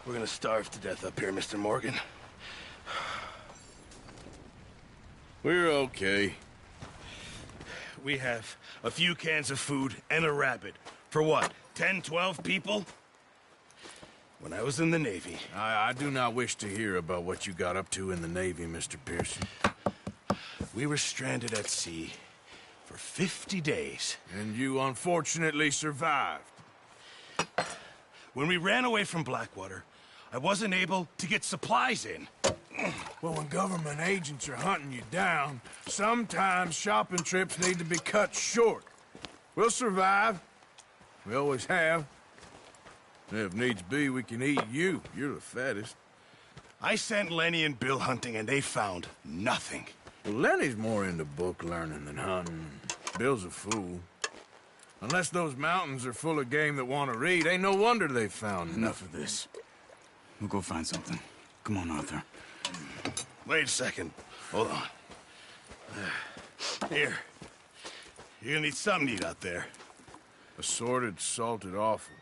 We're gonna starve to death up here, Mr. Morgan. We're okay. We have a few cans of food and a rabbit. For what, 10, 12 people? When I was in the Navy... I do not wish to hear about what you got up to in the Navy, Mr. Pearson. We were stranded at sea for 50 days. And you unfortunately survived. When we ran away from Blackwater, I wasn't able to get supplies in. Well, when government agents are hunting you down, sometimes shopping trips need to be cut short. We'll survive. We always have. If needs be, we can eat you. You're the fattest. I sent Lenny and Bill hunting, and they found nothing. Well, Lenny's more into book learning than hunting. Bill's a fool. Unless those mountains are full of game that want to read, ain't no wonder they found Enough of this. We'll go find something. Come on, Arthur. Wait a second. Hold on. Here. You're gonna need something to eat out there. Assorted, salted offal.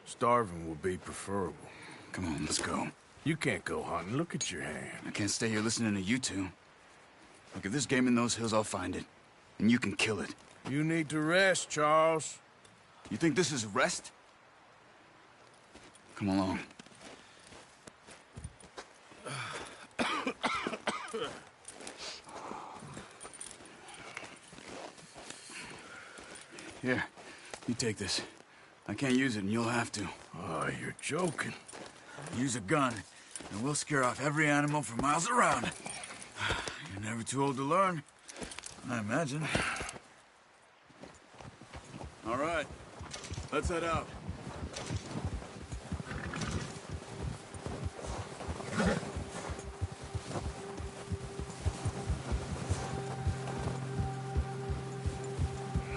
Starving will be preferable. Come on, let's go. You can't go hunting. Look at your hand. I can't stay here listening to you two. Look, if there's game in those hills, I'll find it. And you can kill it. You need to rest, Charles. You think this is rest? Come along. Here, you take this. I can't use it, and you'll have to. Oh, you're joking. Use a gun, and we'll scare off every animal for miles around. You're never too old to learn, I imagine. All right, let's head out.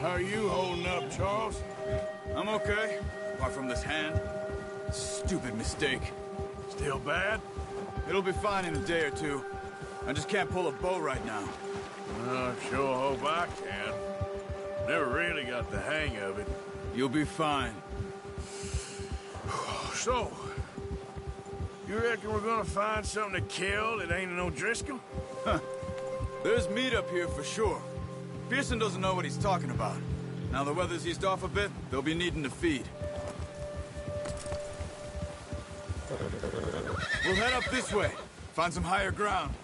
How are you holding up, Charles? I'm okay, apart from this hand. Stupid mistake. Still bad? It'll be fine in a day or two. I just can't pull a bow right now. I sure hope I can. Never really got the hang of it. You'll be fine. So, you reckon we're gonna find something to kill that ain't an O'Driscoll? There's meat up here for sure. Pearson doesn't know what he's talking about. Now the weather's eased off a bit, they'll be needing to feed. We'll head up this way. Find some higher ground.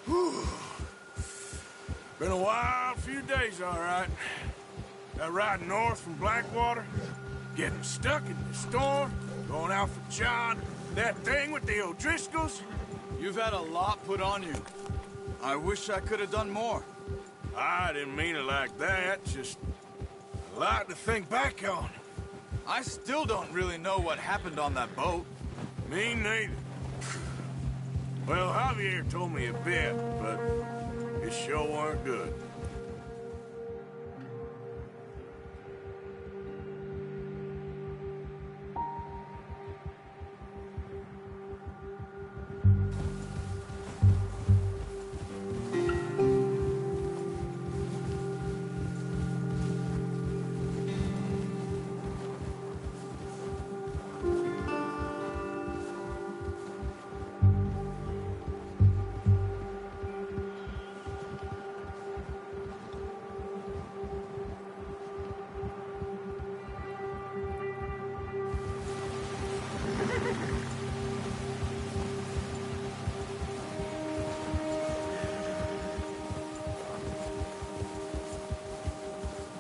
Whew. Been a wild few days, all right. That ride north from Blackwater, getting stuck in the storm, going out for John, that thing with the O'Driscolls. You've had a lot put on you. I wish I could have done more. I didn't mean it like that, just a lot to think back on. I still don't really know what happened on that boat. Me neither. Well, Javier told me a bit, but it sure weren't good.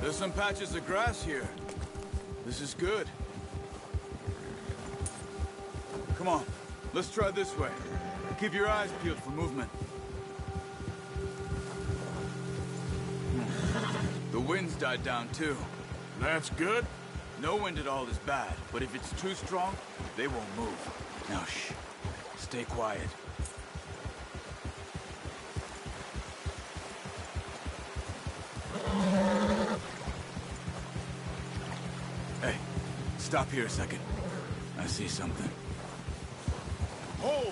There's some patches of grass here. This is good. Come on, let's try this way. Keep your eyes peeled for movement. The wind's died down too. That's good. No wind at all is bad, but if it's too strong, they won't move. Now shh, stay quiet. Hey, stop here a second. I see something. Oh!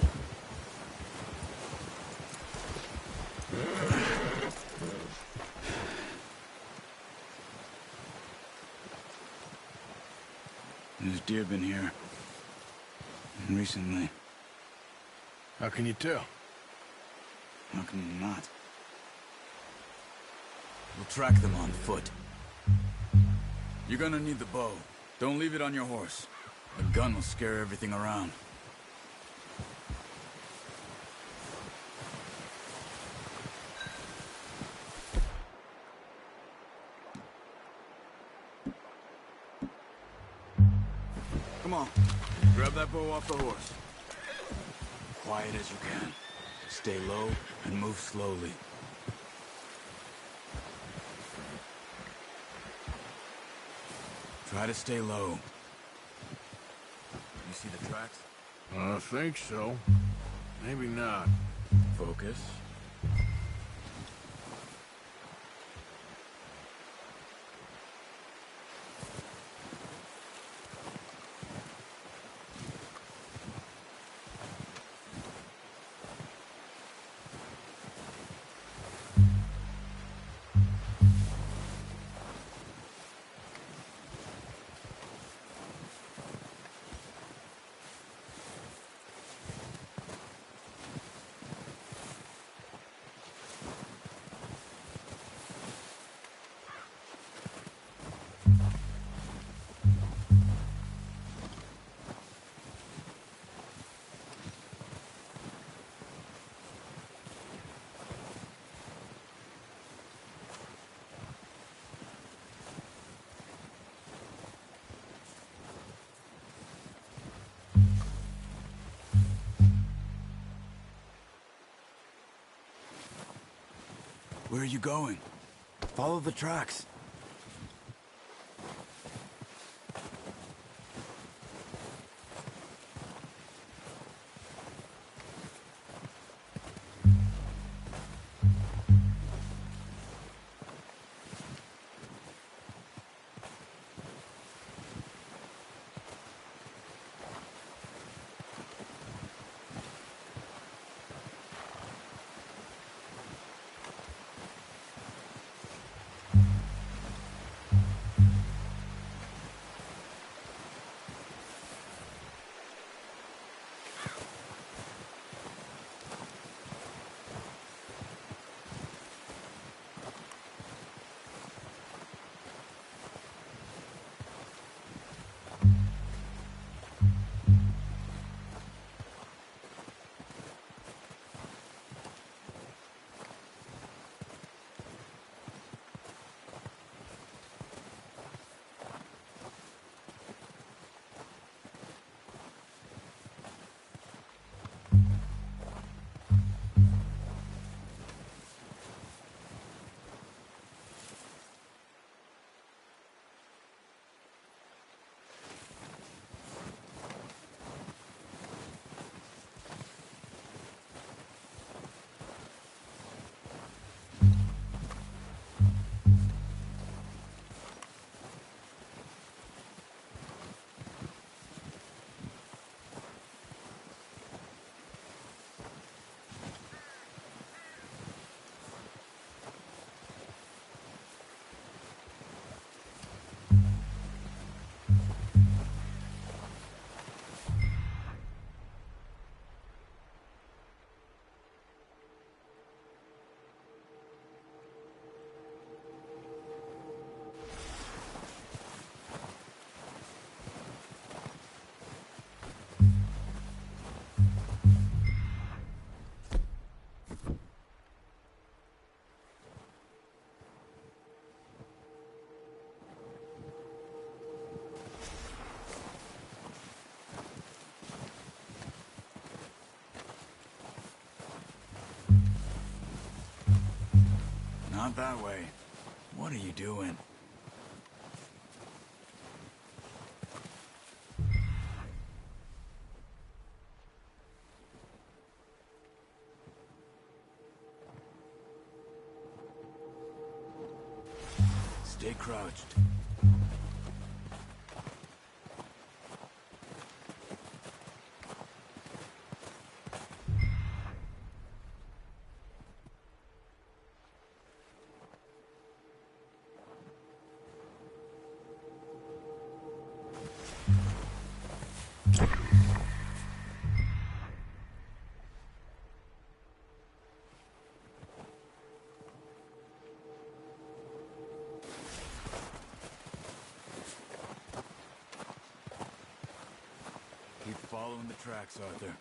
There's deer been here. Recently. How can you tell? How can you not? We'll track them on foot. You're gonna need the bow. Don't leave it on your horse. A gun will scare everything around. Come on. Grab that bow off the horse. Quiet as you can. Stay low and move slowly. Try to stay low. You see the tracks? I think so. Maybe not. Focus. Where are you going? Follow the tracks. Not that way. What are you doing? Stay crouched. Keep following the tracks, Arthur.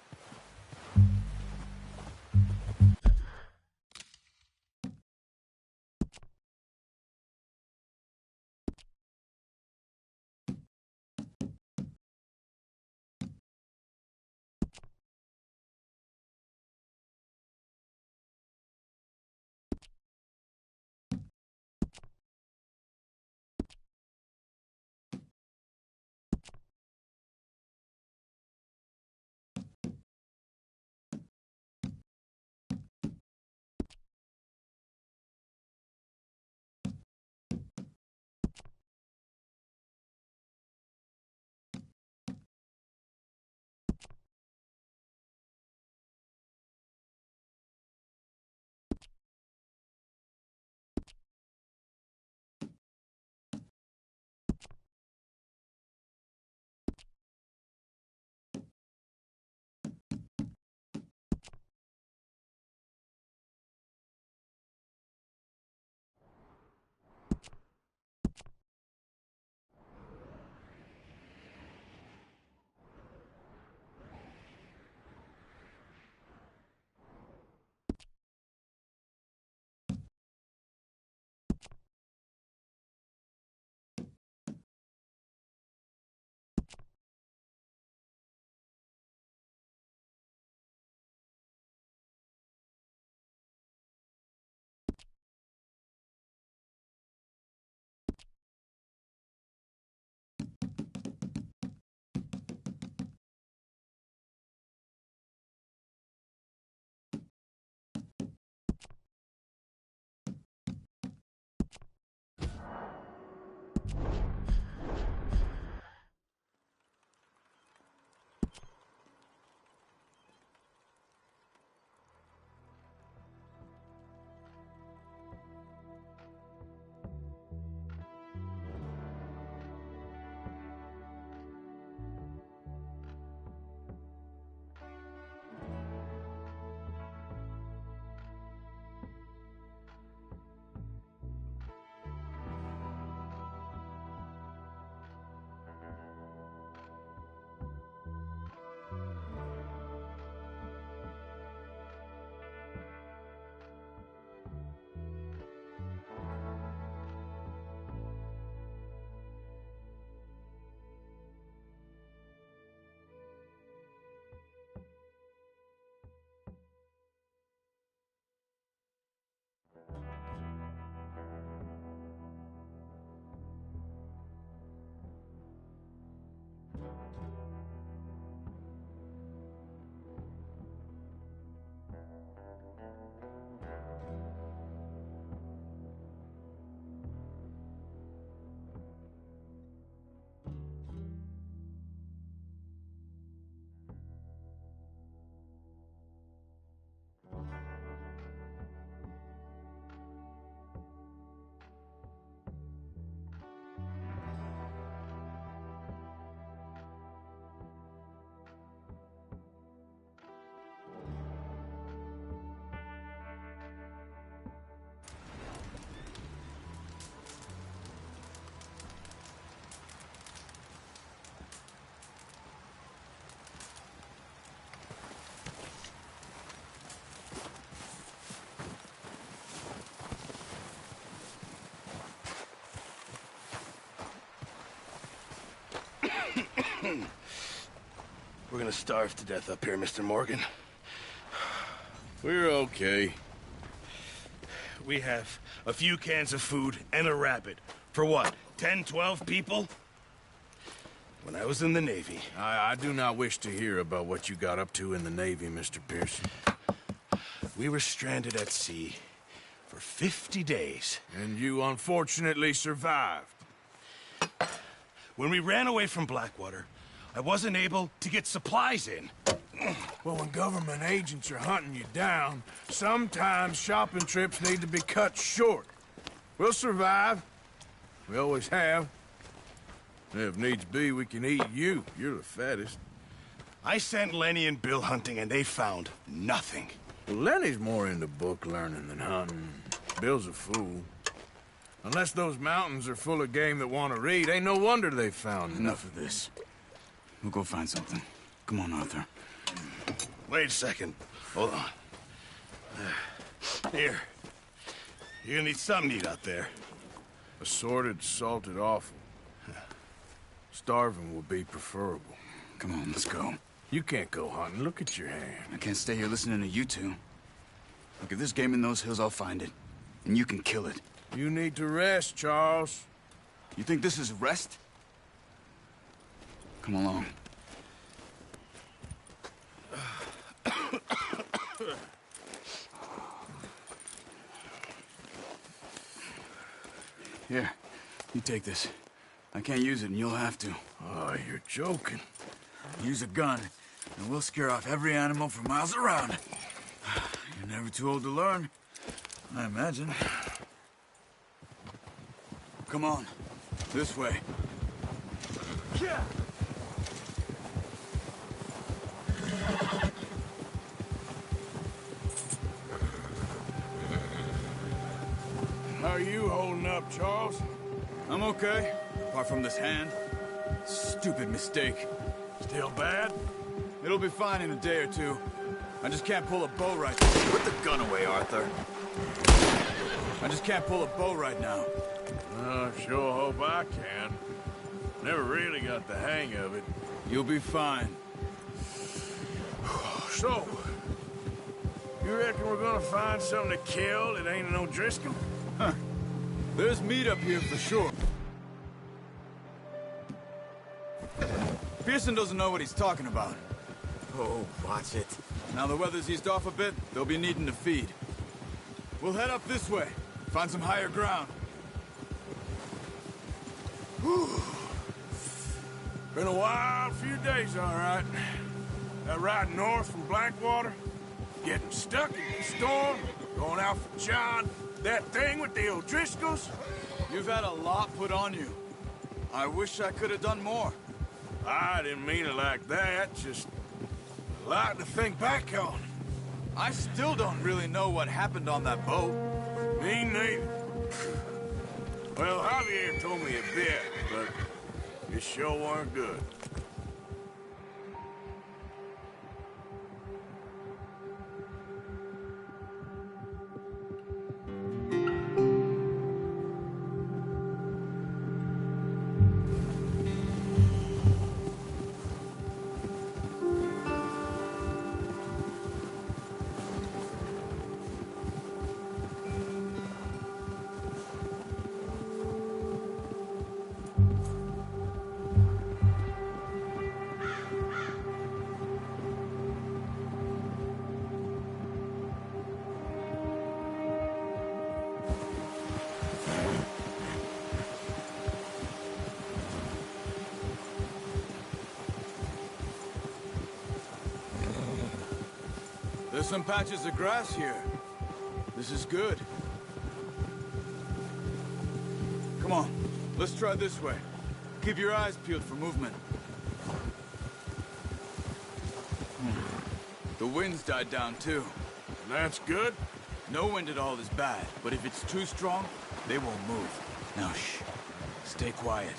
We're gonna starve to death up here, Mr. Morgan. We're okay. We have a few cans of food and a rabbit. For what, 10, 12 people? When I was in the Navy... I do not wish to hear about what you got up to in the Navy, Mr. Pearson. We were stranded at sea for 50 days. And you unfortunately survived. When we ran away from Blackwater, I wasn't able to get supplies in. Well, when government agents are hunting you down, sometimes shopping trips need to be cut short. We'll survive. We always have. If needs be, we can eat you. You're the fattest. I sent Lenny and Bill hunting, and they found nothing. Well, Lenny's more into book learning than hunting. Bill's a fool. Unless those mountains are full of game that want to read, ain't no wonder they found Enough of this. We'll go find something. Come on, Arthur. Wait a second. Hold on. Here. You're gonna need something to eat out there. Assorted, salted offal. Starving will be preferable. Come on, let's go. You can't go hunting. Look at your hand. I can't stay here listening to you two. Look, if there's game in those hills, I'll find it. And you can kill it. You need to rest, Charles. You think this is rest? Come along. Here, you take this. I can't use it, and you'll have to. Oh, you're joking. Use a gun, and we'll scare off every animal for miles around. You're never too old to learn, I imagine. Come on, this way. Yeah. How are you holding up, Charles? I'm okay, apart from this hand. Stupid mistake. Still bad? It'll be fine in a day or two. I just can't pull a bow right. Put the gun away, Arthur. I just can't pull a bow right now. I sure hope I can. Never really got the hang of it. You'll be fine. So, you reckon we're gonna find something to kill that ain't no Driscoll? Huh. There's meat up here for sure. Pearson doesn't know what he's talking about. Oh, watch it. Now the weather's eased off a bit, they'll be needing to feed. We'll head up this way, find some higher ground. Whew. Been a wild few days, all right. That ride north from Blackwater, getting stuck in the storm, going out for John, that thing with the O'Driscolls. You've had a lot put on you. I wish I could have done more. I didn't mean it like that, just a lot to think back on. I still don't really know what happened on that boat. Me neither. Well, Javier told me a bit, but it sure weren't good. There's some patches of grass here. This is good. Come on, let's try this way. Keep your eyes peeled for movement. The wind's died down too. That's good. No wind at all is bad, but if it's too strong, they won't move. Now shh, stay quiet.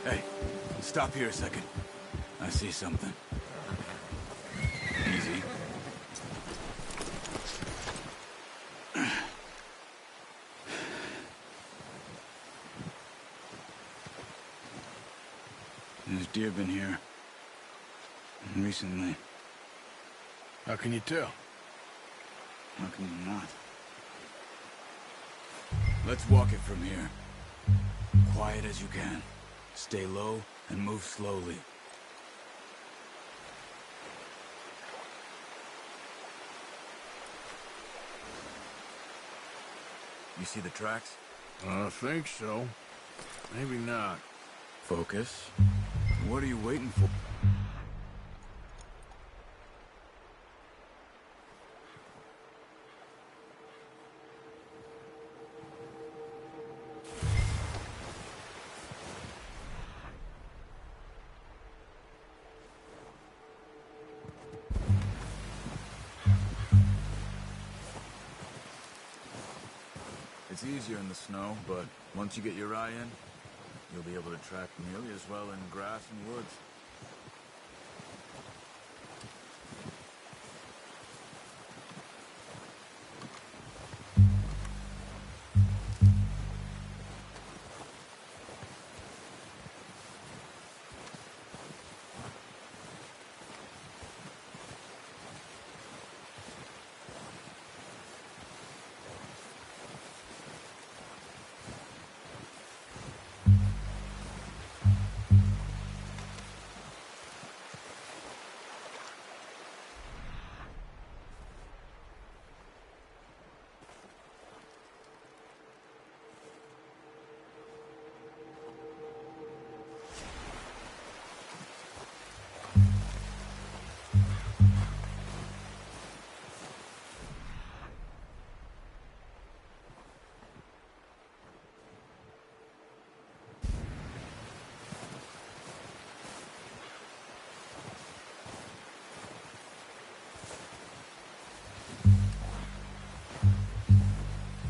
Hey, stop here a second. I see something. Easy. deer been here? Recently. How can you tell? How can you not? Let's walk it from here. Quiet as you can. Stay low and move slowly. You see the tracks? I think so. Maybe not. Focus. What are you waiting for? It's easier in the snow, but once you get your eye in, you'll be able to track nearly as well in grass and woods.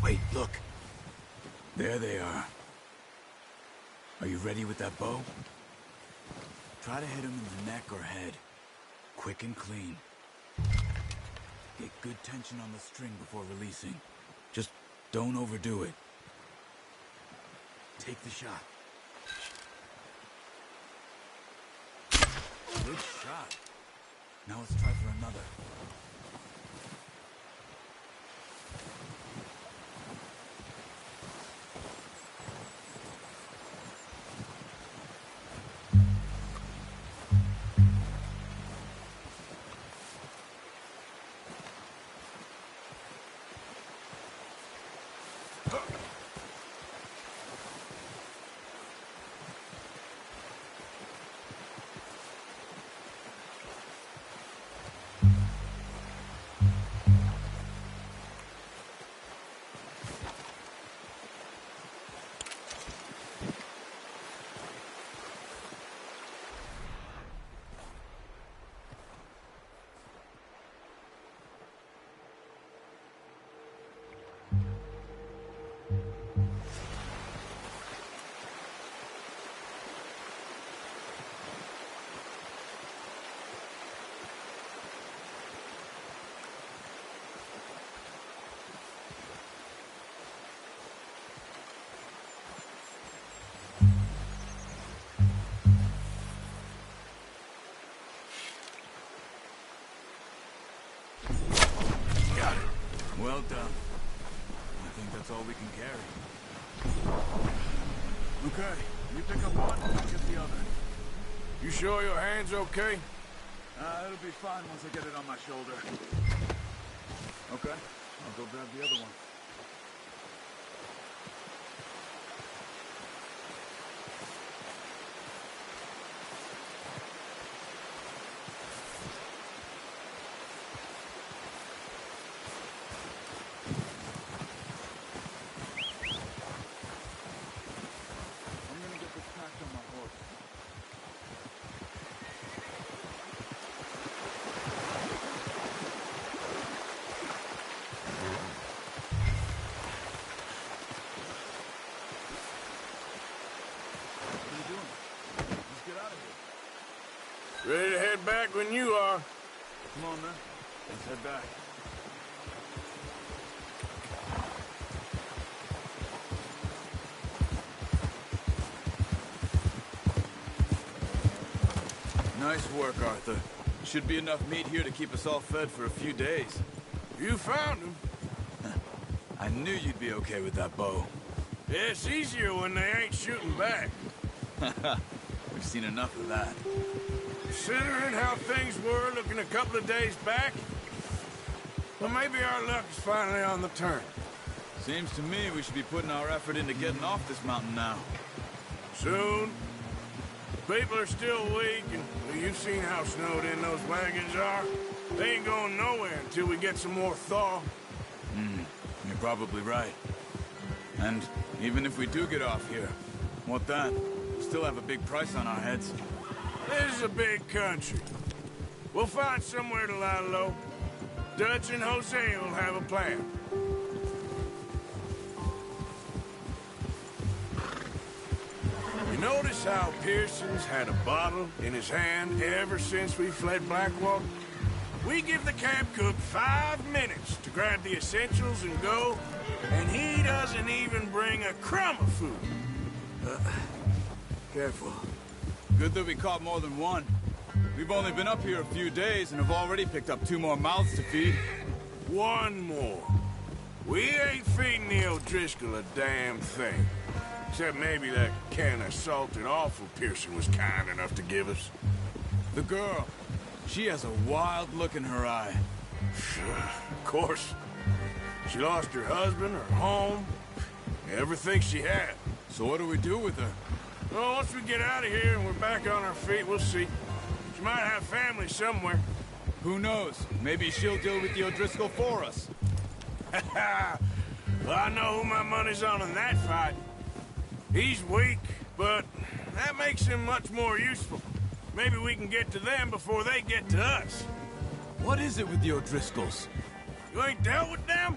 Wait, look. There they are. Are you ready with that bow? Try to hit him in the neck or head. Quick and clean. Get good tension on the string before releasing. Just don't overdo it. Take the shot. Good shot. Now let's try for another. Well done. I think that's all we can carry. Okay, you pick up one, I'll get the other. You sure your hand's okay? It'll be fine once I get it on my shoulder. Okay, I'll go grab the other one. Ready to head back when you are. Come on, then. Let's head back. Nice work, Arthur. Should be enough meat here to keep us all fed for a few days. You found him. I knew you'd be okay with that bow. Yeah, it's easier when they ain't shooting back. We've seen enough of that. Considering how things were looking a couple of days back, well, maybe our luck is finally on the turn. Seems to me we should be putting our effort into getting off this mountain now. Soon. People are still weak, and well, you've seen how snowed in those wagons are. They ain't going nowhere until we get some more thaw. You're probably right. And even if we do get off here, what then? We still have a big price on our heads. This is a big country. We'll find somewhere to lie low. Dutch and Hosea will have a plan. You notice how Pearson's had a bottle in his hand ever since we fled Blackwater? We give the camp cook 5 minutes to grab the essentials and go, and he doesn't even bring a crumb of food. Careful. Good that we caught more than one. We've only been up here a few days and have already picked up 2 more mouths to feed. One more. We ain't feeding the O'Driscoll a damn thing. Except maybe that can of salted offal Pearson was kind enough to give us. The girl. She has a wild look in her eye. Of course. She lost her husband, her home, everything she had. So what do we do with her? Well, once we get out of here and we're back on our feet, we'll see. She might have family somewhere. Who knows? Maybe she'll deal with the O'Driscoll for us. Well, I know who my money's on in that fight. He's weak, but that makes him much more useful. Maybe we can get to them before they get to us. What is it with the O'Driscolls? You ain't dealt with them?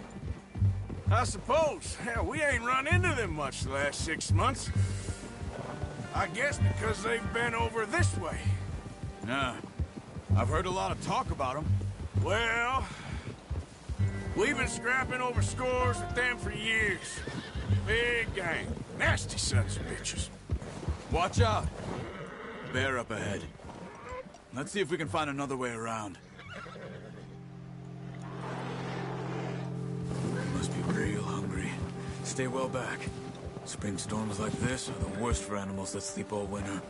I suppose. Hell, we ain't run into them much the last 6 months. I guess because they've been over this way. Nah. I've heard a lot of talk about them. Well, we've been scrapping over scores with them for years. Big gang. Nasty sons of bitches. Watch out. Bear up ahead. Let's see if we can find another way around. Must be real hungry. Stay well back. Spring storms like this are the worst for animals that sleep all winter.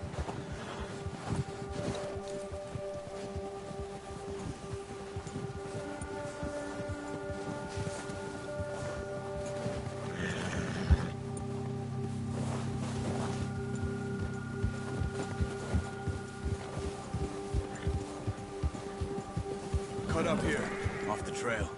Cut up here, off the trail.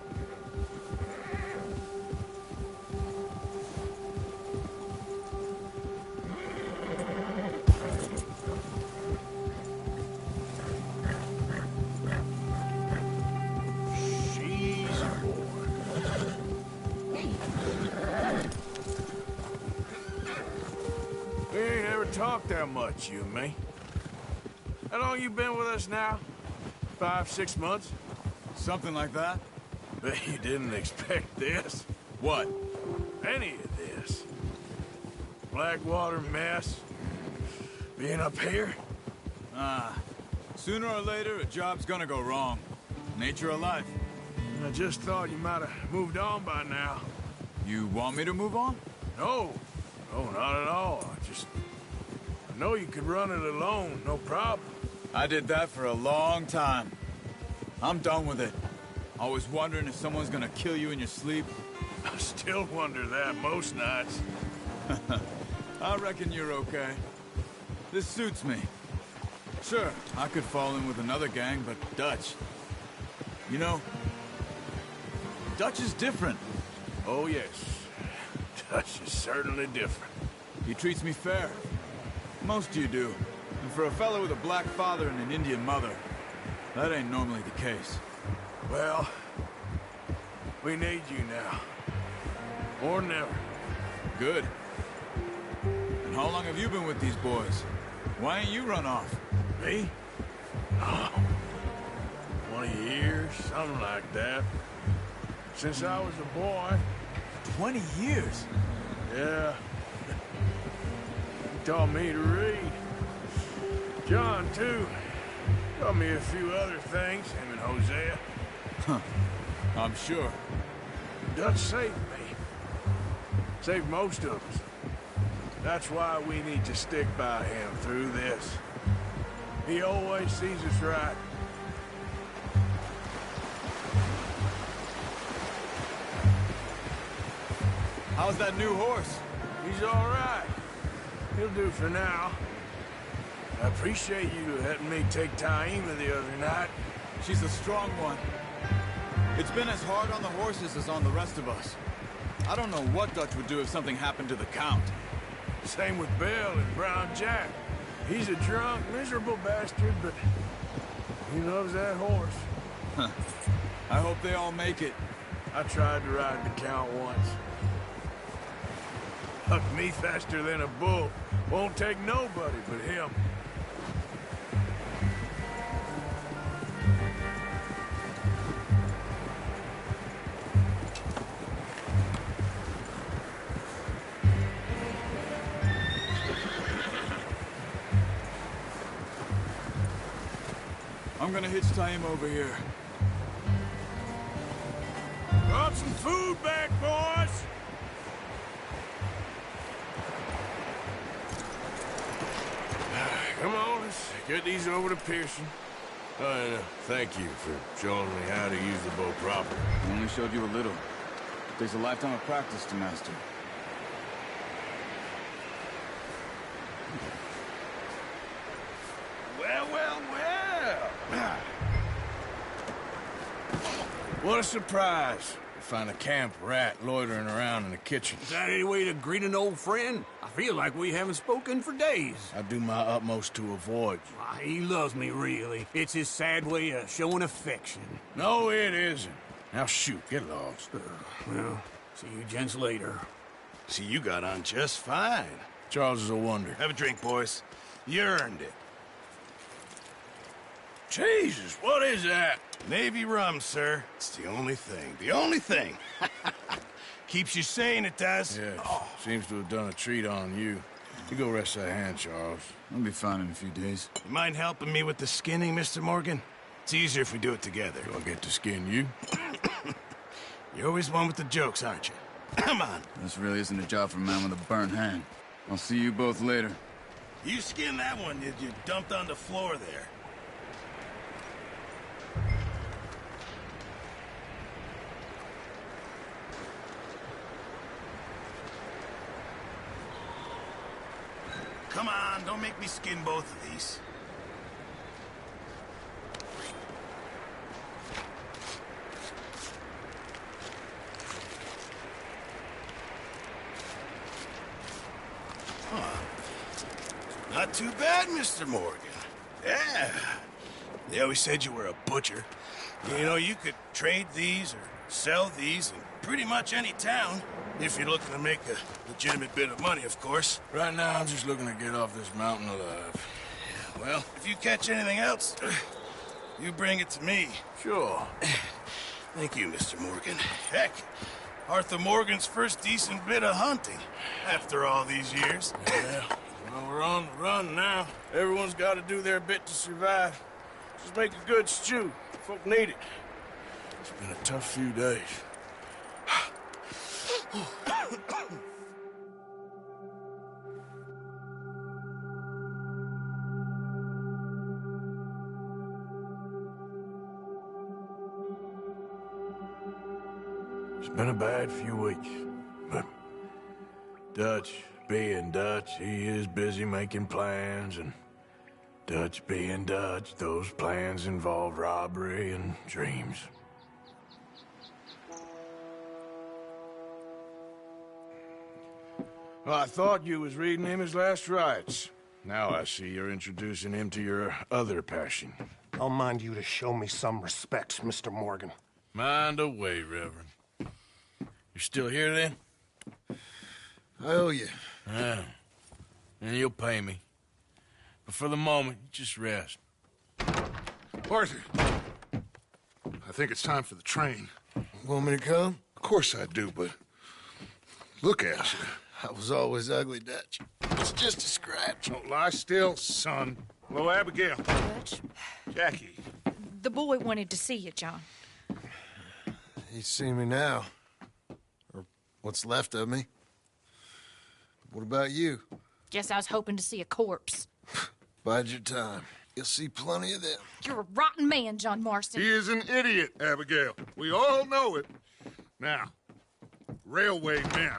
We ain't ever talked that much, you and me. How long you been with us now? 5, 6 months? Something like that? Bet you didn't expect this. What? Any of this. Blackwater mess. Being up here. Sooner or later, a job's gonna go wrong. Nature of life. I just thought you might have moved on by now. You want me to move on? No. No, not at all. I know you could run it alone, no problem. I did that for a long time. I'm done with it. Always wondering if someone's gonna kill you in your sleep. I still wonder that most nights. I reckon you're okay. This suits me. Sure, I could fall in with another gang, but Dutch... You know, Dutch is different. Oh, yes. Dutch is certainly different. He treats me fair. Most of you do. And for a fellow with a black father and an Indian mother, that ain't normally the case. Well, we need you now. Or never. Good. And how long have you been with these boys? Why ain't you run off? Me? Oh, 20 years, something like that. Since I was a boy. 20 years? Yeah. He taught me to read. John, too. Taught me a few other things, him and Hosea. I'm sure. Dutch saved me. Saved most of us. That's why we need to stick by him through this. He always sees us right. How's that new horse? He's all right. He'll do for now. I appreciate you letting me take Taima the other night. She's a strong one. It's been as hard on the horses as on the rest of us. I don't know what Dutch would do if something happened to the Count. Same with Bill and Brown Jack. He's a drunk, miserable bastard, but he loves that horse. I hope they all make it. I tried to ride the Count once. Hucked me faster than a bull. Won't take nobody but him. I'm gonna hitch Taima over here. Brought some food back, boys! Come on, let's get these over to Pearson. And thank you for showing me how to use the bow properly. I only showed you a little. It takes a lifetime of practice to master. Well, well, well! What a surprise. To find a camp rat loitering around in the kitchen. Is that any way to greet an old friend? I feel like we haven't spoken for days. I do my utmost to avoid you. Why, he loves me, really. It's his sad way of showing affection. No, it isn't. Now shoot, get lost. Well, see you gents later. See, you got on just fine. Charles is a wonder. Have a drink, boys. You earned it. Jesus, what is that? Navy rum, sir. It's the only thing. The only thing. Keeps you sane, it does. Yes, seems to have done a treat on you. You go rest that hand, Charles. I'll be fine in a few days. You mind helping me with the skinning, Mr. Morgan? It's easier if we do it together. Do I get to skin you? You're always one with the jokes, aren't you? Come on. This really isn't a job for a man with a burnt hand. I'll see you both later. You skinned that one you dumped on the floor there. Come on, don't make me skin both of these. Not too bad, Mr. Morgan. Yeah. They always said you were a butcher. You know, you could trade these or sell these in pretty much any town. If you're looking to make a legitimate bit of money, of course. Right now, I'm just looking to get off this mountain alive. Well, if you catch anything else, you bring it to me. Sure. Thank you, Mr. Morgan. Heck, Arthur Morgan's first decent bit of hunting after all these years. Yeah, well, we're on the run now. Everyone's got to do their bit to survive. Just make a good stew. Folk need it. It's been a tough few days. It's been a bad few weeks, but Dutch being Dutch, he is busy making plans, and Dutch being Dutch, those plans involve robbery and dreams. Well, I thought you was reading him his last rites. Now I see you're introducing him to your other passion. I'll mind you to show me some respect, Mr. Morgan. Mind away, Reverend. You're still here, then? I owe you. Yeah. And you'll pay me. But for the moment, just rest. Arthur, I think it's time for the train. Want me to come? Of course I do, but look at you. I was always ugly, Dutch. It's just a scratch. Don't lie still, son. Hello, Abigail. Dutch, Jackie. the boy wanted to see you, John. He's seen me now. Or what's left of me. What about you? Guess I was hoping to see a corpse. Bide your time. You'll see plenty of them. You're a rotten man, John Marston. He is an idiot, Abigail. We all know it. Now, railway men.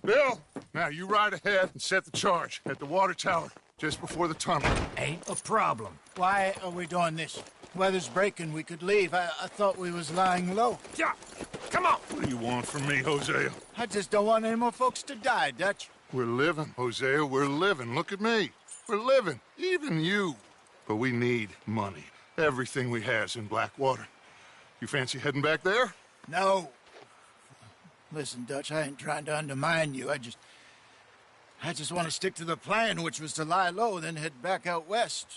Bill, now you ride ahead and set the charge at the water tower just before the tunnel. Ain't a problem. Why are we doing this? Weather's breaking. We could leave. I thought we was lying low. Yeah, come on. What do you want from me, Hosea? I just don't want any more folks to die, Dutch. We're living, Hosea. We're living. Look at me. We're living. Even you. But we need money. Everything we has in Blackwater. You fancy heading back there? No. Listen, Dutch, I ain't trying to undermine you. I just want to stick to the plan, which was to lie low, then head back out west.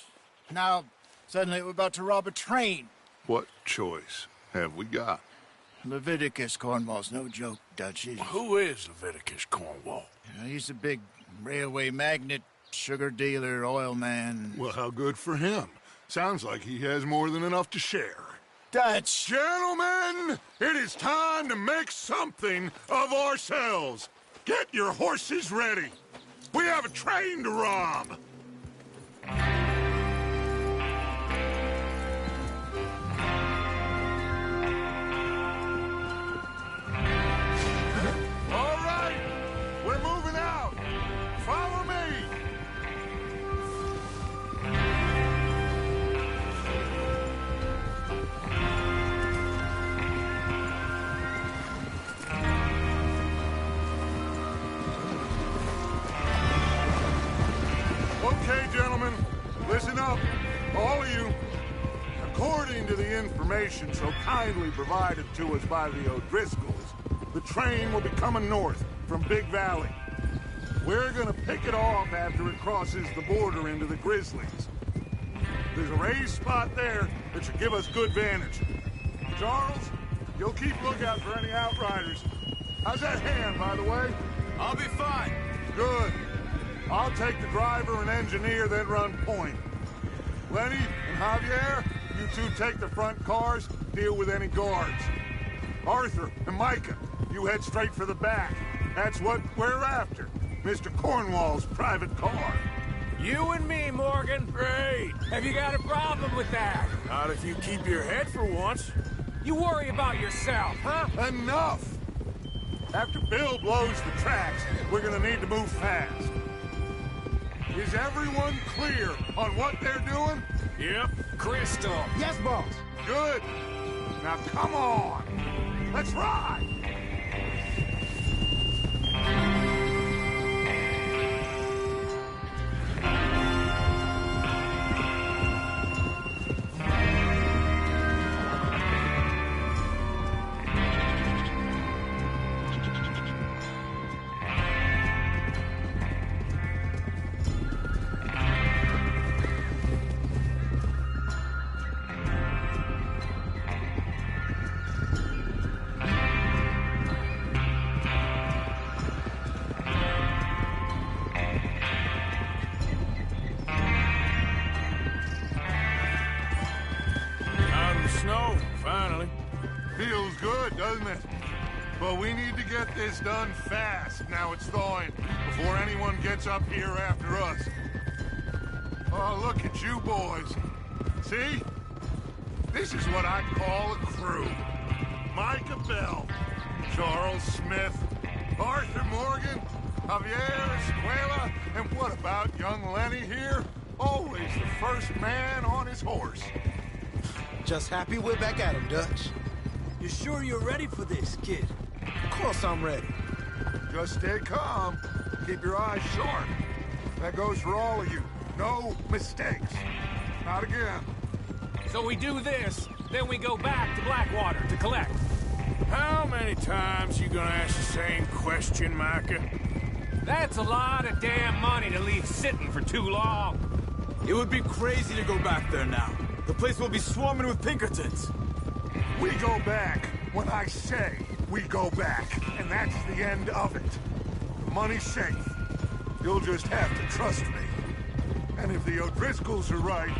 Now, suddenly we're about to rob a train. What choice have we got? Leviticus Cornwall's no joke, Dutch. Who is Leviticus Cornwall? He's a big railway magnate, sugar dealer, oil man. Well, how good for him. Sounds like he has more than enough to share. Dutch! Gentlemen, it is time to make something of ourselves. Get your horses ready. We have a train to rob. All right, we're moving out. Follow me. Okay, gentlemen, listen up, all of you. According to the information so kindly provided to us by the O'Driscolls, the train will be coming north from Big Valley. We're gonna pick it off after it crosses the border into the Grizzlies. There's a raised spot there that should give us good vantage. Charles, you'll keep lookout for any outriders. How's that hand, by the way? I'll be fine. Good. I'll take the driver and engineer, then run point. Lenny and Javier, you two take the front cars, deal with any guards. Arthur and Micah, you head straight for the back. That's what we're after. Mr. Cornwall's private car. You and me, Morgan. Great. Have you got a problem with that? Not if you keep your head for once. You worry about yourself, huh? Enough! After Bill blows the tracks, we're gonna need to move fast. Is everyone clear on what they're doing? Yep. Crystal. Yes, boss. Good. Now come on. Let's ride. Snow, finally. Feels good, doesn't it? But we need to get this done fast, now it's thawing, before anyone gets up here after us. Oh, look at you boys. See? This is what I'd call a crew. Micah Bell, Charles Smith, Arthur Morgan, Javier Escuela, and what about young Lenny here? Always the first man on his horse. Just happy we're back at him, Dutch. You sure you're ready for this, kid? Of course I'm ready. Just stay calm. Keep your eyes sharp. That goes for all of you. No mistakes. Not again. So we do this, then we go back to Blackwater to collect. How many times you gonna ask the same question, Micah? That's a lot of damn money to leave sitting for too long. It would be crazy to go back there now. The place will be swarming with Pinkertons. We go back when I say we go back, and that's the end of it. The money's safe. You'll just have to trust me. And if the O'Driscolls are right,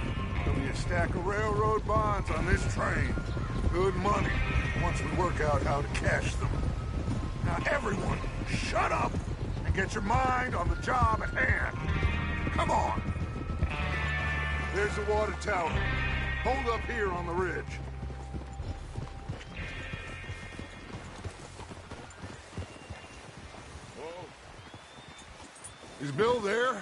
there'll be a stack of railroad bonds on this train. Good money, once we work out how to cash them. Now everyone, shut up and get your mind on the job at hand. Come on. There's the water tower. Hold up here on the ridge. Whoa. Is Bill there?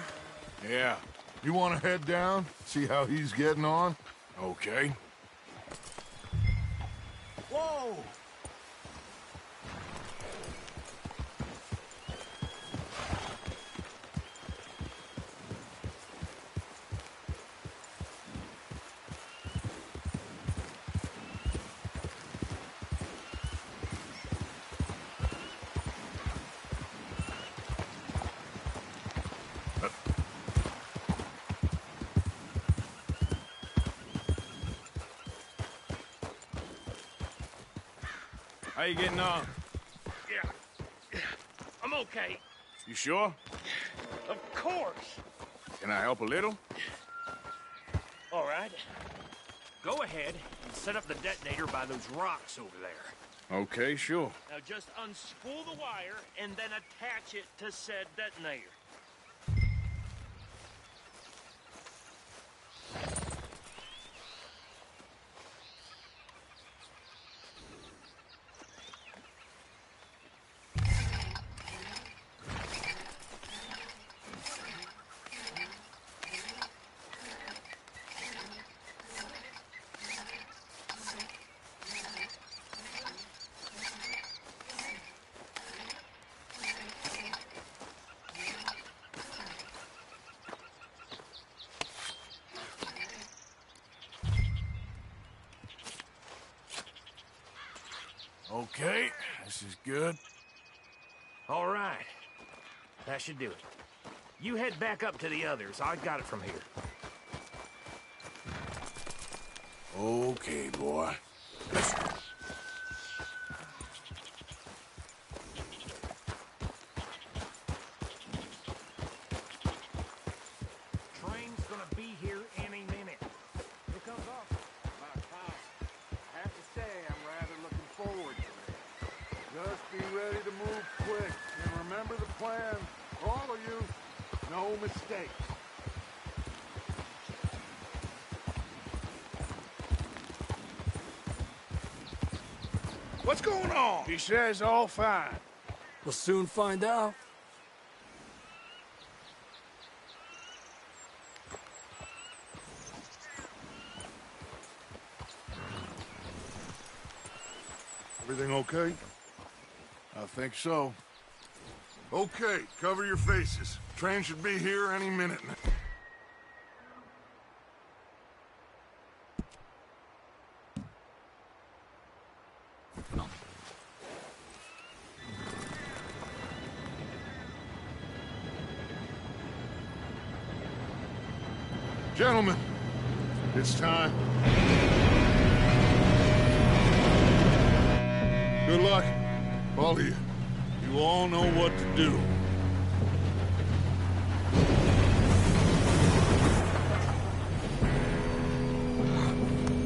Yeah. You want to head down, see how he's getting on? Okay. Whoa! How you getting on? Yeah. I'm okay. You sure? Of course. Can I help a little? All right. Go ahead and set up the detonator by those rocks over there. Okay, sure. Now just unspool the wire and then attach it to said detonator. Okay, this is good. All right. That should do it. You head back up to the others. I got it from here. Okay, boy. Let's go. Train's gonna be here any minute. Here comes off. About time. I have to say, I'm rather looking forward to it. Just be ready to move quick. And remember the plan. All of you, no mistakes. What's going on? He says all fine. We'll soon find out. Everything okay? I think so. Okay, cover your faces. Train should be here any minute. Gentlemen, it's time. Good luck, all of you. You all know what to do.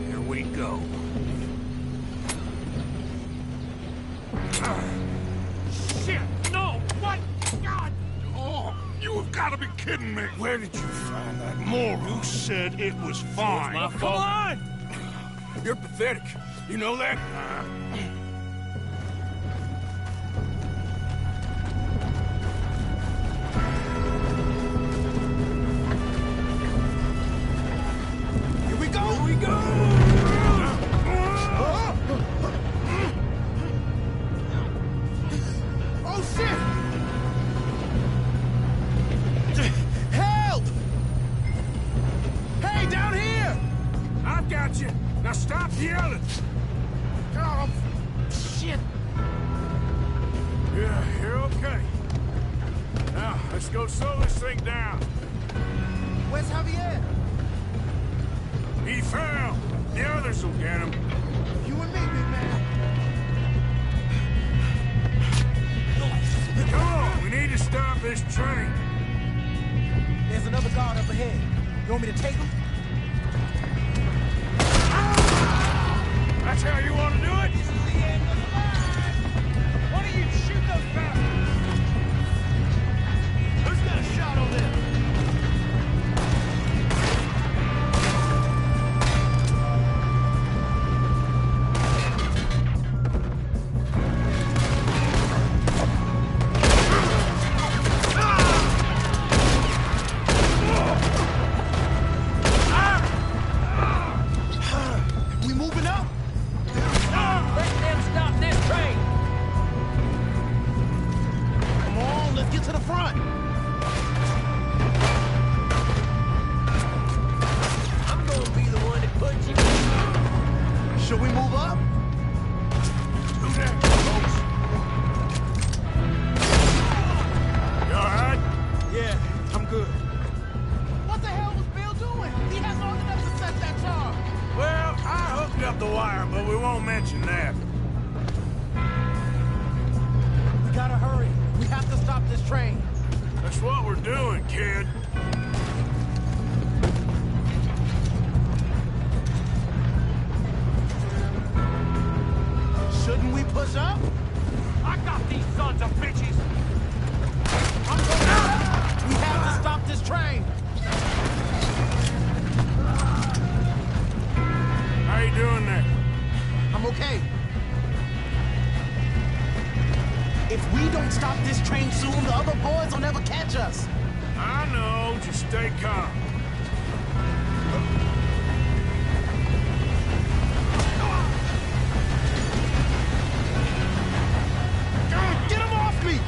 Here we go. Shit! No! What? God! Oh, you have got to be kidding me. Where did you find that moron? You said it was fine. My Come fault. on! You're pathetic. You know that? Here we go! Here we go! Oh, shit! Help! Hey, down here! I've got you. Now stop yelling. Oh, shit. Yeah, you're okay. Now, let's go slow this thing down. Where's Javier? He fell. The others will get him. You and me, big man. Come on, we need to stop this train. There's another guard up ahead. You want me to take him? That's how you want to do it? This is the end of the line! Why don't you shoot those bastards? Who's got a shot on them? Should we move up? Do that, folks. You all right? Yeah, I'm good. What the hell was Bill doing? He had long enough to set that charge. Well, I hooked up the wire, but we won't mention that. We gotta hurry. We have to stop this train. That's what we're doing, kid. Shouldn't we push up? I got these sons of bitches! I'm going up! We have to stop this train! How you doing there? I'm okay. If we don't stop this train soon, the other boys will never catch us. I know, just stay calm. Get him off me!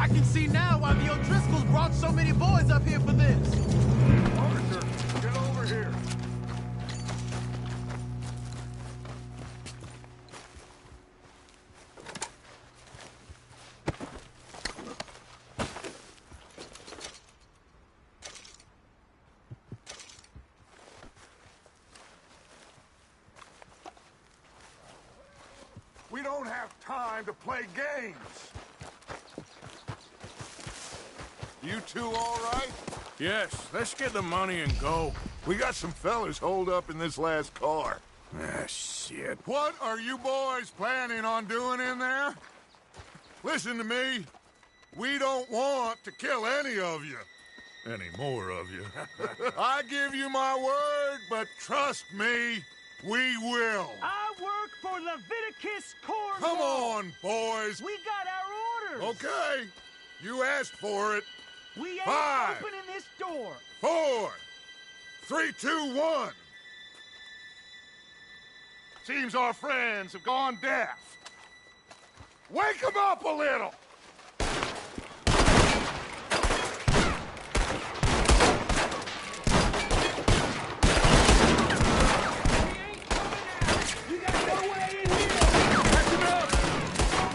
I can see now why the O'Driscolls brought so many boys up here for this. Arthur, get over here. We don't have time to play games. You two all right? Yes, let's get the money and go. We got some fellas holed up in this last car. Ah, shit. What are you boys planning on doing in there? Listen to me. We don't want to kill any of you. Any more of you. I give you my word, but trust me, we will. I work for Leviticus Cornwall. Come on, boys. We got our orders. Okay. You asked for it. We ain't 5, opening this door. 4, 3, 2, 1. Seems our friends have gone deaf. Wake them up a little.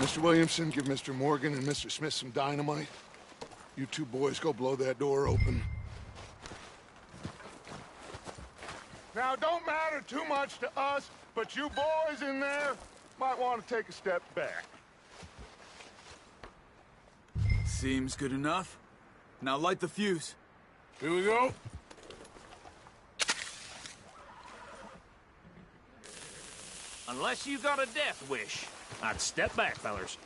Mr. Williamson, give Mr. Morgan and Mr. Smith some dynamite. You two boys go blow that door open. Now, don't matter too much to us, but you boys in there might want to take a step back. Seems good enough. Now light the fuse. Here we go. Unless you got a death wish, I'd step back, fellers.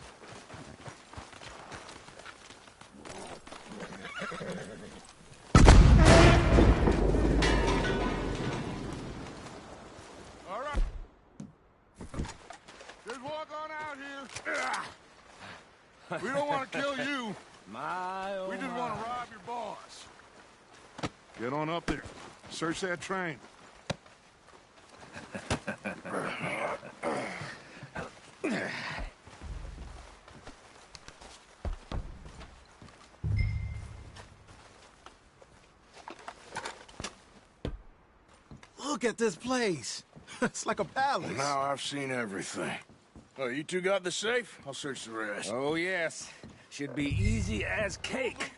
All right. Just walk on out here. We don't want to kill you. We just want to rob your boss. Get on up there. Search that train. Look at this place. It's like a palace. Now I've seen everything. Oh, you two got the safe? I'll search the rest. Oh, yes. Should be easy as cake.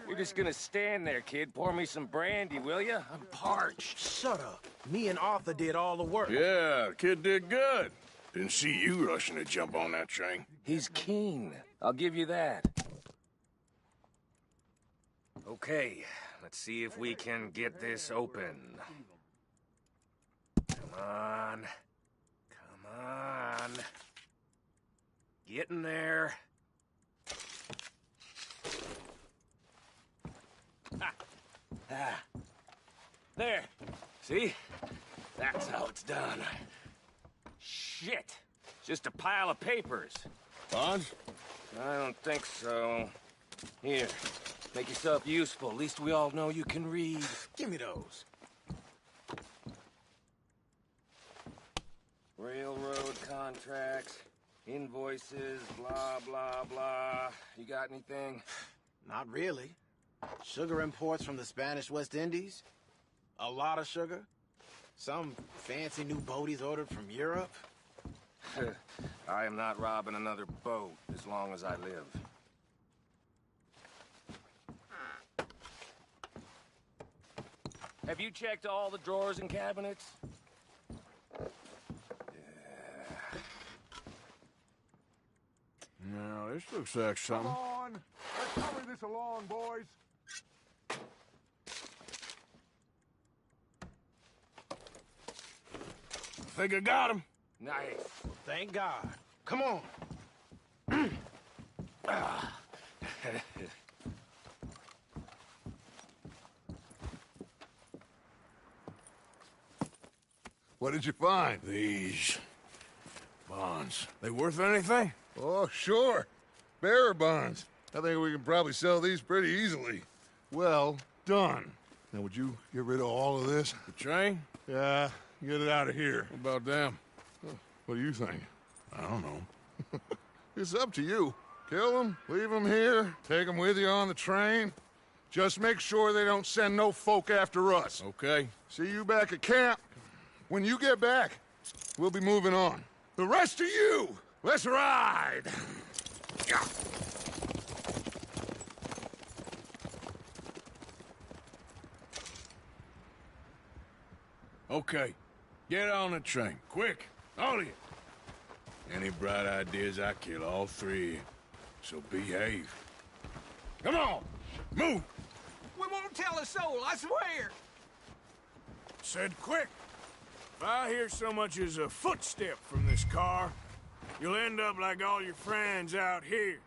You're just gonna stand there, kid. Pour me some brandy, will you? I'm parched. Shut up. Me and Arthur did all the work. Yeah, the kid did good. Didn't see you rushing to jump on that train. He's keen. I'll give you that. Okay, let's see if we can get this open. Come on. Come on. Get in there. Ah. There. See? That's how it's done. Shit. Just a pile of papers. Bonds? I don't think so. Here. Make yourself useful. At least we all know you can read. Give me those. Railroad contracts, invoices, blah, blah, blah. You got anything? Not really. Sugar imports from the Spanish West Indies. A lot of sugar. Some fancy new boat he's ordered from Europe. I am not robbing another boat as long as I live. Have you checked all the drawers and cabinets? No, this looks like something. Come on. Let's hurry this along, boys. I think I got him. Nice. Thank God. Come on. What did you find? These bonds. They worth anything? Oh, sure. Bearer bonds. I think we can probably sell these pretty easily. Well done. Now, would you get rid of all of this? The train? Yeah, get it out of here. What about them? What do you think? I don't know. It's up to you. Kill them, leave them here, take them with you on the train. Just make sure they don't send no folk after us. Okay. See you back at camp. When you get back, we'll be moving on. The rest of you, let's ride! Yeah. Okay. Get on the train. Quick. All of you. Any bright ideas, I kill all three. So behave. Come on! Move! We won't tell a soul, I swear! Said quick. If I hear so much as a footstep from this car, you'll end up like all your friends out here.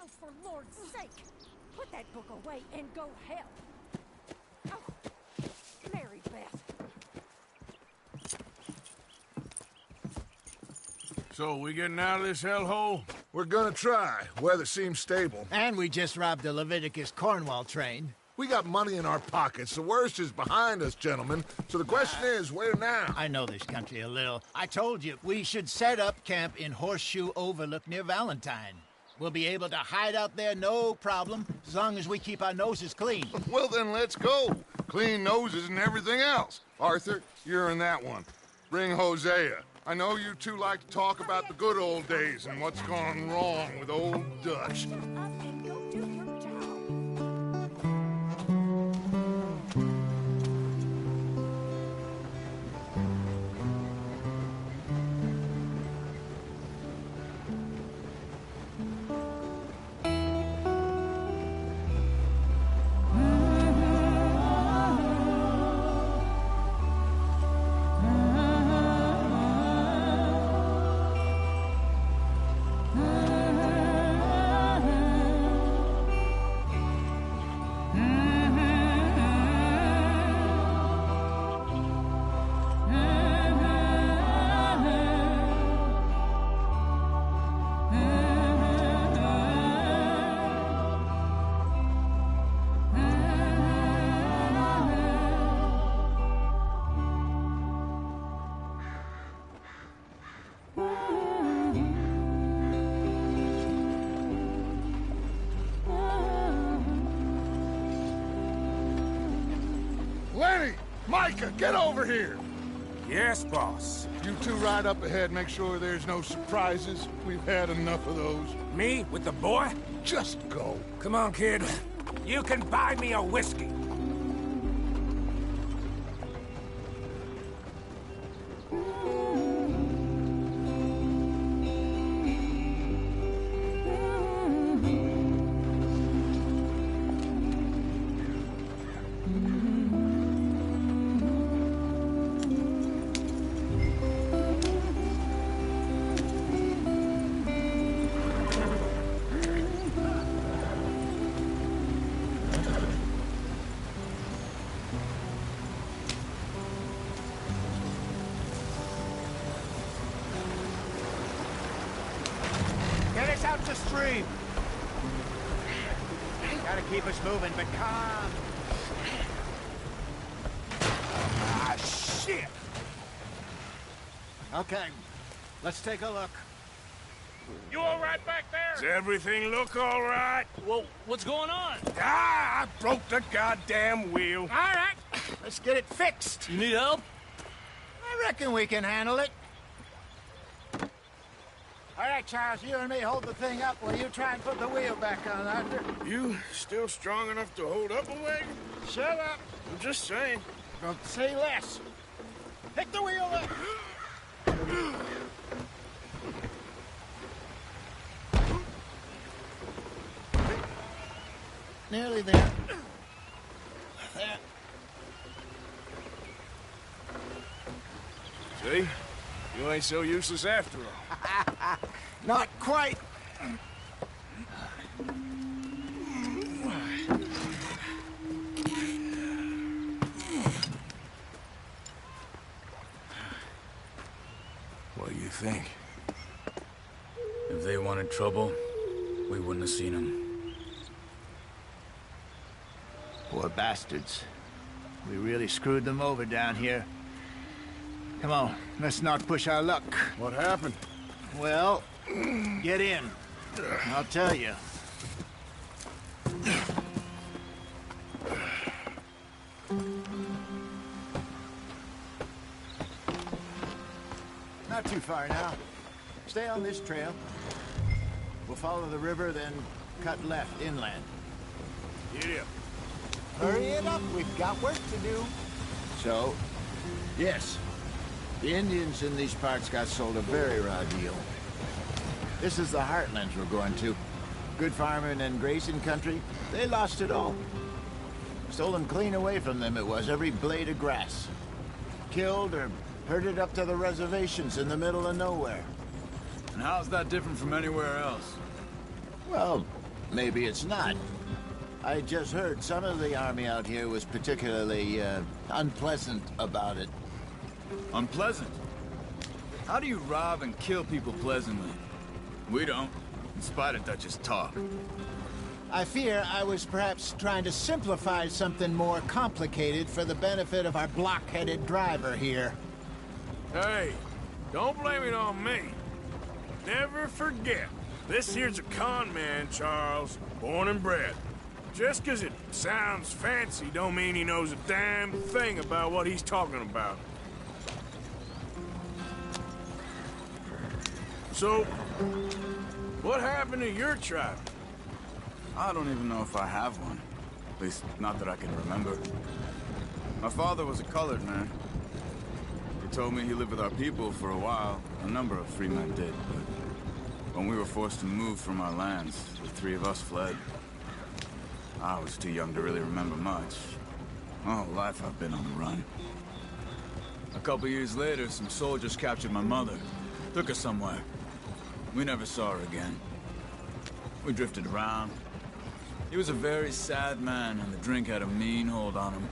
Oh, for Lord's sake! Put that book away and go help! Oh, Mary Beth. So, we getting out of this hellhole? We're gonna try. Weather seems stable. And we just robbed the Leviticus Cornwall train. We got money in our pockets. The worst is behind us, gentlemen. So the question is, where now? I know this country a little. I told you, we should set up camp in Horseshoe Overlook near Valentine. We'll be able to hide out there, no problem, as long as we keep our noses clean. Well, then let's go. Clean noses and everything else. Arthur, you're in that one. Bring Hosea. I know you two like to talk about the good old days and what's gone wrong with old Dutch. Lenny! Micah, get over here! Yes, boss. You two ride up ahead, make sure there's no surprises. We've had enough of those. Me? With the boy? Just go. Come on, kid. You can buy me a whiskey. Get us out the stream. Gotta keep us moving, but calm. Ah, shit! Okay, let's take a look. You all right back there? Does everything look all right? Well, what's going on? Ah, I broke the goddamn wheel. All right, let's get it fixed. You need help? I reckon we can handle it. All right, Charles, you and me hold the thing up while you try and put the wheel back on, Arthur. You still strong enough to hold up a wagon? Shut up. I'm just saying. Don't say less. Pick the wheel up. Nearly there. There. See? You ain't so useless after all. Not quite. What do you think? If they wanted trouble, we wouldn't have seen them. Poor bastards. We really screwed them over down here. Come on, let's not push our luck. What happened? Well, get in. I'll tell you. Not too far now. Stay on this trail. We'll follow the river, then cut left inland. Giddy up. Hurry it up, we've got work to do. So, yes, the Indians in these parts got sold a very raw deal. This is the heartlands we're going to. Good farming and grazing country, they lost it all. Stolen clean away from them it was, every blade of grass. Killed or herded up to the reservations in the middle of nowhere. And how's that different from anywhere else? Well, maybe it's not. I just heard some of the army out here was particularly, unpleasant about it. Unpleasant? How do you rob and kill people pleasantly? We don't, in spite of Dutch's talk. I fear I was perhaps trying to simplify something more complicated for the benefit of our block-headed driver here. Hey, don't blame it on me. Never forget, this here's a con man, Charles, born and bred. Just 'cause it sounds fancy don't mean he knows a damn thing about what he's talking about. So, what happened to your tribe? I don't even know if I have one. At least, not that I can remember. My father was a colored man. He told me he lived with our people for a while. A number of free men did, but when we were forced to move from our lands, the three of us fled. I was too young to really remember much. My whole life I've been on the run. A couple years later, some soldiers captured my mother. Took her somewhere. We never saw her again. We drifted around. He was a very sad man, and the drink had a mean hold on him.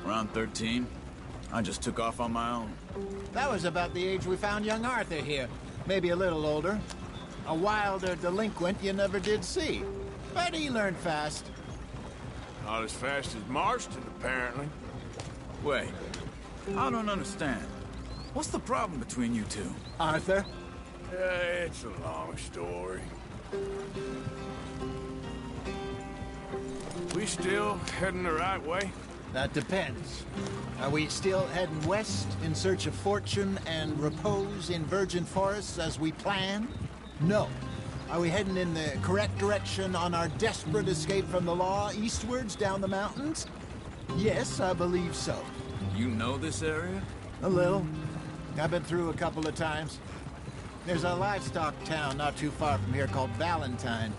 Around 13, I just took off on my own. That was about the age we found young Arthur here. Maybe a little older. A wilder delinquent you never did see. But he learned fast. Not as fast as Marston, apparently. Wait, I don't understand. What's the problem between you two? Arthur? It's a long story. We still heading the right way? That depends. Are we still heading west in search of fortune and repose in virgin forests as we planned? No. Are we heading in the correct direction on our desperate escape from the law eastwards down the mountains? Yes, I believe so. You know this area? A little. I've been through a couple of times. There's a livestock town not too far from here called Valentine.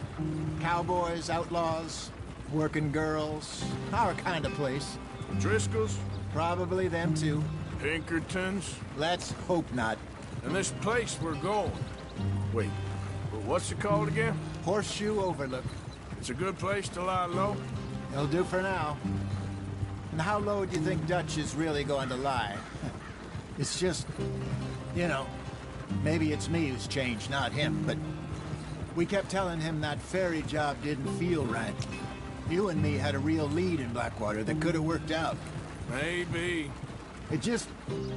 Cowboys, outlaws, working girls, our kind of place. Driscolls? Probably them too. Pinkertons? Let's hope not. And this place we're going. Wait, what's it called again? Horseshoe Overlook. It's a good place to lie low? It'll do for now. And how low do you think Dutch is really going to lie? It's just, you know, maybe it's me who's changed, not him, but we kept telling him that ferry job didn't feel right. You and me had a real lead in Blackwater that could have worked out. Maybe. It just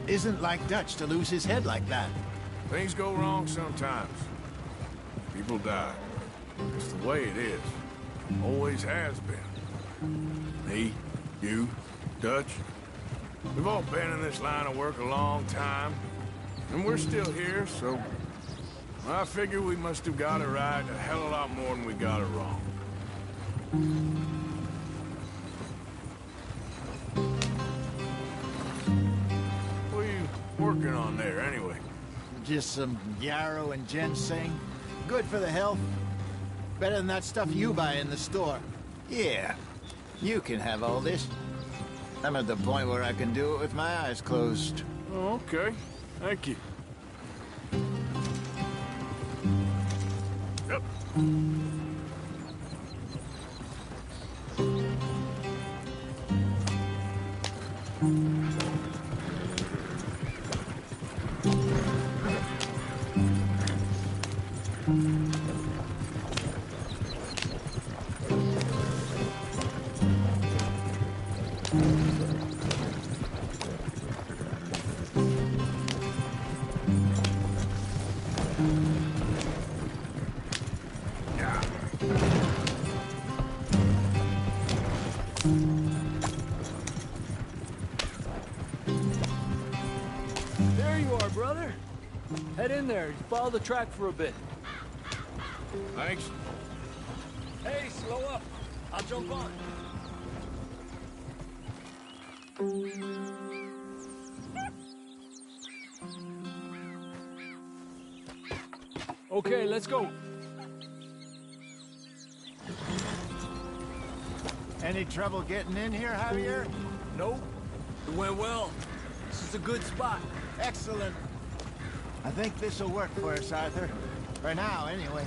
isn't like Dutch to lose his head like that. Things go wrong sometimes. People die. It's the way it is. Always has been. Me, you, Dutch. We've all been in this line of work a long time. And we're still here, so... I figure we must have got it right a hell of a lot more than we got it wrong. What are you working on there, anyway? Just some yarrow and ginseng. Good for the health. Better than that stuff you buy in the store. Yeah, you can have all this. I'm at the point where I can do it with my eyes closed. Oh, okay. Thank you. Yep. There you are, brother. Head in there. Follow the track for a bit. Thanks. Hey, slow up. I'll jump on. Okay, let's go. Any trouble getting in here, Javier? Nope. It went well. This is a good spot. Excellent. I think this'll work for us, Arthur. For now, anyway.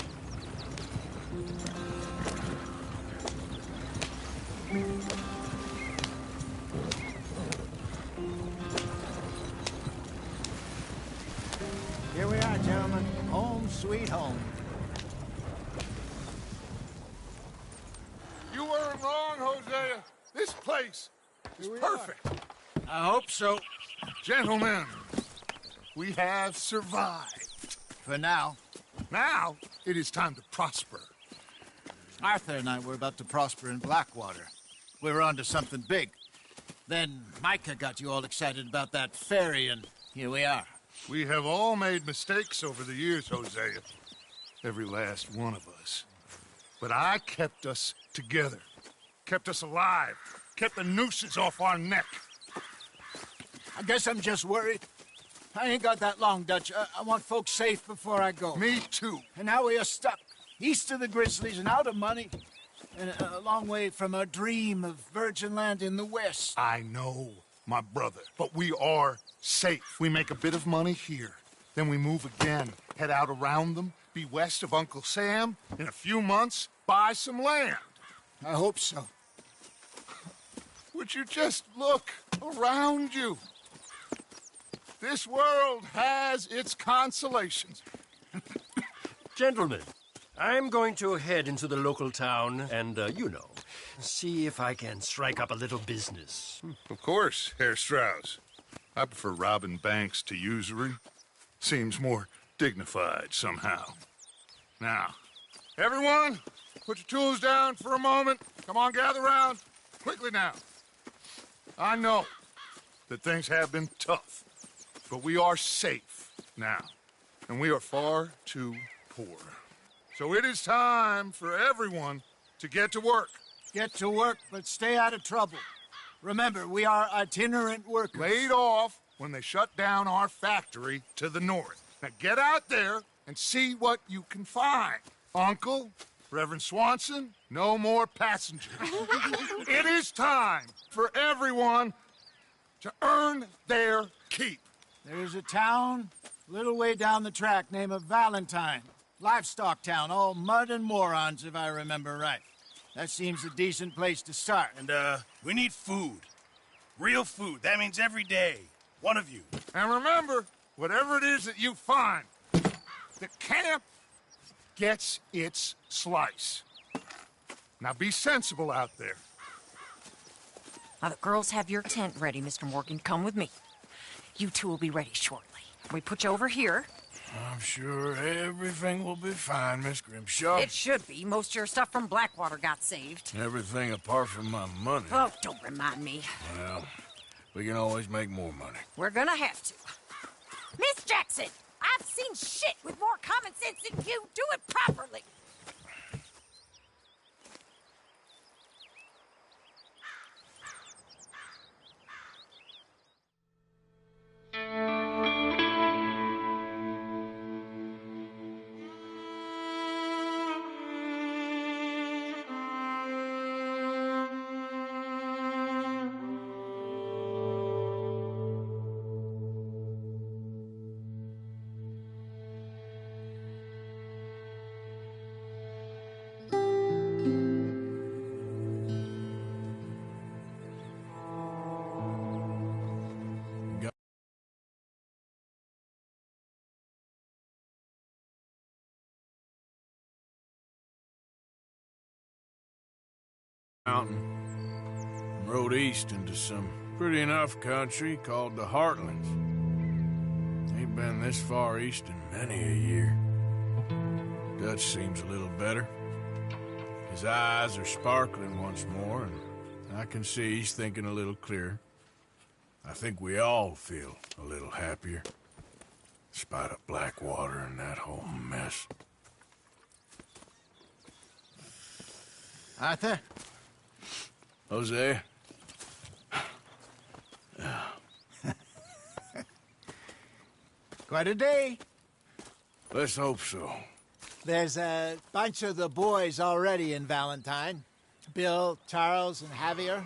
Here we are, gentlemen. Home sweet home. You weren't wrong, Hosea. This place is perfect. I hope so. Gentlemen, we have survived. For now. Now, it is time to prosper. Arthur and I were about to prosper in Blackwater. We were onto something big. Then Micah got you all excited about that ferry, and here we are. We have all made mistakes over the years, Hosea. Every last one of us. But I kept us together. Kept us alive. Kept the nooses off our neck. I guess I'm just worried. I ain't got that long, Dutch. I want folks safe before I go. Me too. And now we are stuck. East of the Grizzlies and out of money. And a long way from our dream of virgin land in the west. I know, my brother. But we are safe. We make a bit of money here. Then we move again. Head out around them. Be west of Uncle Sam. In a few months, buy some land. I hope so. Would you just look around you? This world has its consolations. Gentlemen, I'm going to head into the local town and, see if I can strike up a little business. Of course, Herr Strauss. I prefer robbing banks to usury. Seems more dignified somehow. Now, everyone, put your tools down for a moment. Come on, gather round. Quickly now. I know that things have been tough, but we are safe now, and we are far too poor. So it is time for everyone to get to work. Get to work, but stay out of trouble. Remember, we are itinerant workers. Laid off when they shut down our factory to the north. Now get out there and see what you can find. Uncle, Reverend Swanson, no more passengers. It is time for everyone to earn their keep. There's a town a little way down the track named Valentine. Livestock town, all mud and morons, if I remember right. That seems a decent place to start. And, we need food. Real food. That means every day. One of you. And remember, whatever it is that you find, the camp gets its slice. Now be sensible out there. Now, the girls have your tent ready, Mr. Morgan. Come with me. You two will be ready shortly. We put you over here. I'm sure everything will be fine, Miss Grimshaw. It should be. Most of your stuff from Blackwater got saved. Everything apart from my money. Oh, don't remind me. Well, we can always make more money. We're gonna have to. Miss Jackson, I've seen shit with more common sense than you. Do it properly. Mountain. Rode east into some pretty enough country called the Heartlands. Ain't been this far east in many a year. Dutch seems a little better. His eyes are sparkling once more, and I can see he's thinking a little clearer. I think we all feel a little happier, in spite of Blackwater and that whole mess. Arthur? Jose? Quite a day. Let's hope so. There's a bunch of the boys already in Valentine. Bill, Charles, and Javier.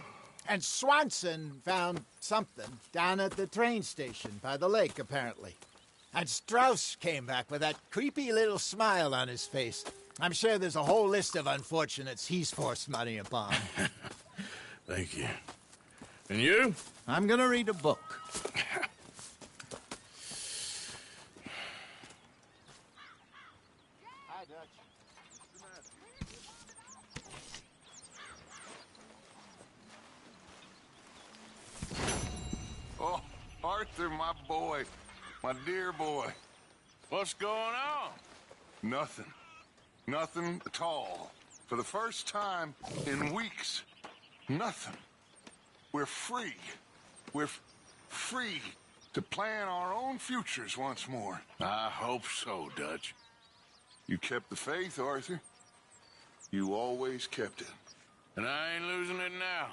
And Swanson found something down at the train station by the lake, apparently. And Strauss came back with that creepy little smile on his face. I'm sure there's a whole list of unfortunates he's forced money upon. Thank you. And you? I'm gonna read a book. Hi, Dutch. Oh, Arthur, my boy. My dear boy. What's going on? Nothing. Nothing at all. For the first time in weeks. Nothing. We're free. We're free to plan our own futures once more. I hope so, Dutch. You kept the faith, Arthur. You always kept it. And I ain't losing it now.